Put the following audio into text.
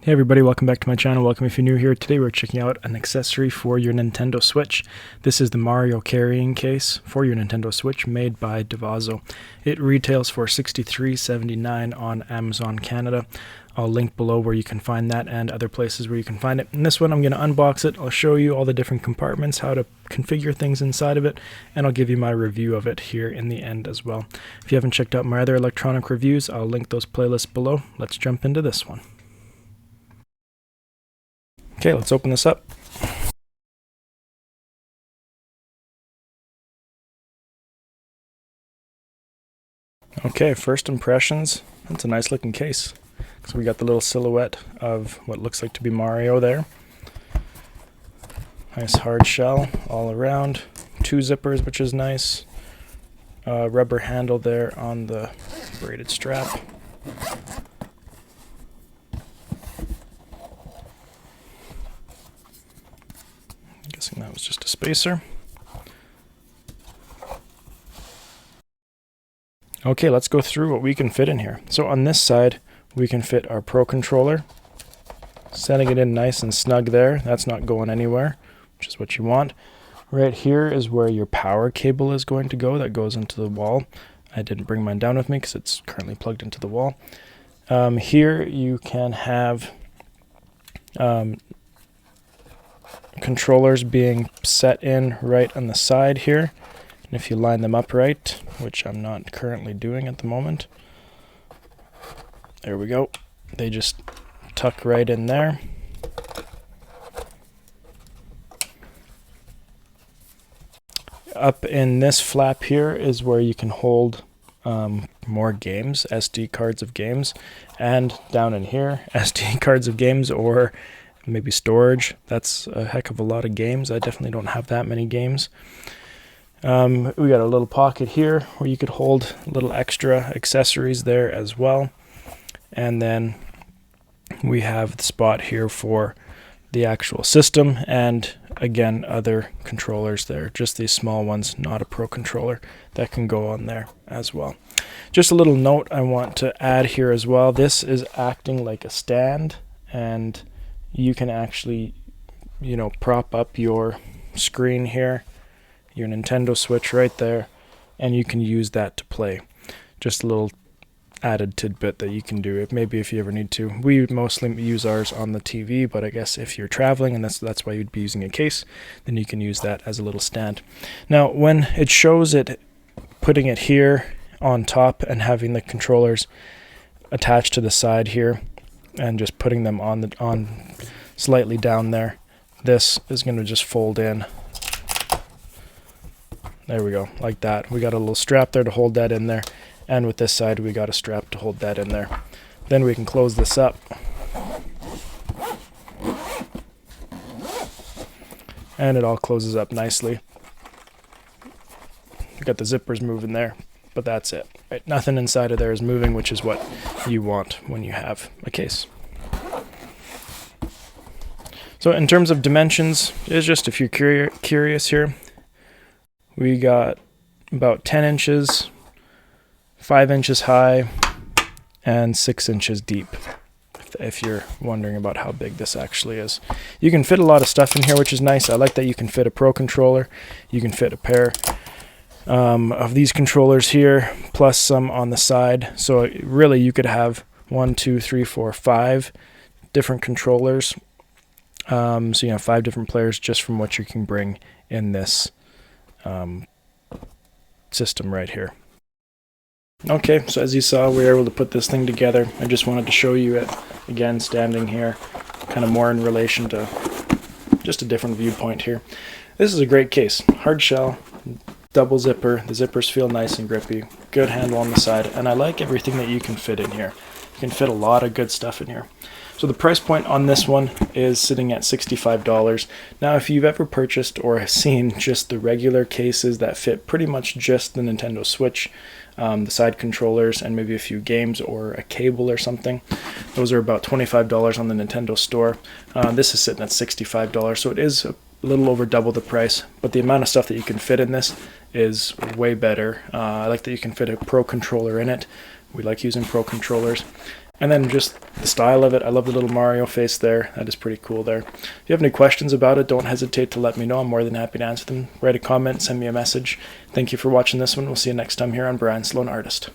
Hey everybody, welcome back to my channel. Welcome if you're new here. Today we're checking out an accessory for your Nintendo Switch. This is the Mario carrying case for your Nintendo Switch made by Devaso. It retails for $63.79 on Amazon Canada. I'll link below where you can find that and other places where you can find it. In this one I'm going to unbox it. I'll show you all the different compartments, how to configure things inside of it, and I'll give you my review of it here in the end as well. If you haven't checked out my other electronic reviews, I'll link those playlists below. Let's jump into this one. Okay, let's open this up. Okay, first impressions. That's a nice looking case. So we got the little silhouette of what looks like to be Mario there. Nice hard shell all around. Two zippers, which is nice. Rubber handle there on the braided strap. That was just a spacer. Okay, let's go through what we can fit in here. So on this side, we can fit our Pro controller, setting it in nice and snug there. That's not going anywhere, which is what you want. Right here is where your power cable is going to go. That goes into the wall. I didn't bring mine down with me because it's currently plugged into the wall. Here you can have controllers being set in right on the side here, and if you line them up right, which I'm not currently doing at the moment, there we go, they just tuck right in there. Up in this flap here is where you can hold more games, SD cards of games, and down in here SD cards of games or maybe storage. That's a heck of a lot of games. I definitely don't have that many games. We got a little pocket here where you could hold little extra accessories there as well. And then we have the spot here for the actual system and again other controllers there. Just these small ones, not a Pro controller, that can go on there as well. Just a little note I want to add here as well. This is acting like a stand, and you can actually, prop up your screen here, your Nintendo Switch right there, and you can use that to play. Just a little added tidbit that you can do, maybe if you ever need to. We mostly use ours on the TV, but I guess if you're traveling and that's why you'd be using a case, then you can use that as a little stand. Now, when it shows it putting it here on top and having the controllers attached to the side here, and just putting them on slightly down there, this is going to just fold in. There we go, like that. We got a little strap there to hold that in there, and with this side we got a strap to hold that in there. Then we can close this up, and it all closes up nicely. We got the zippers moving there, but that's it. Right? Nothing inside of there is moving, which is what you want when you have a case. So in terms of dimensions, it's just if you're curious here, we got about 10 inches, 5 inches high, and 6 inches deep, if you're wondering about how big this actually is. You can fit a lot of stuff in here, which is nice. I like that you can fit a Pro controller. You can fit a pair of these controllers here, plus some on the side. So really you could have 1, 2, 3, 4, 5 different controllers. So you have 5 different players just from what you can bring in this system right here. Okay, so as you saw, we were able to put this thing together. I just wanted to show you it again, standing here, kind of more in relation to just a different viewpoint here. This is a great case. Hard shell, double zipper. The zippers feel nice and grippy. Good handle on the side, and I like everything that you can fit in here. You can fit a lot of good stuff in here. So the price point on this one is sitting at $65. Now, if you've ever purchased or seen just the regular cases that fit pretty much just the Nintendo Switch, the side controllers, and maybe a few games or a cable or something, those are about $25 on the Nintendo store. This is sitting at $65, so it is a little over double the price, but the amount of stuff that you can fit in this is way better. I like that you can fit a Pro controller in it. We like using Pro controllers. And then just the style of it. I love the little Mario face there. That is pretty cool there. If you have any questions about it, don't hesitate to let me know. I'm more than happy to answer them. Write a comment, send me a message. Thank you for watching this one. We'll see you next time here on Brian Sloan Artist.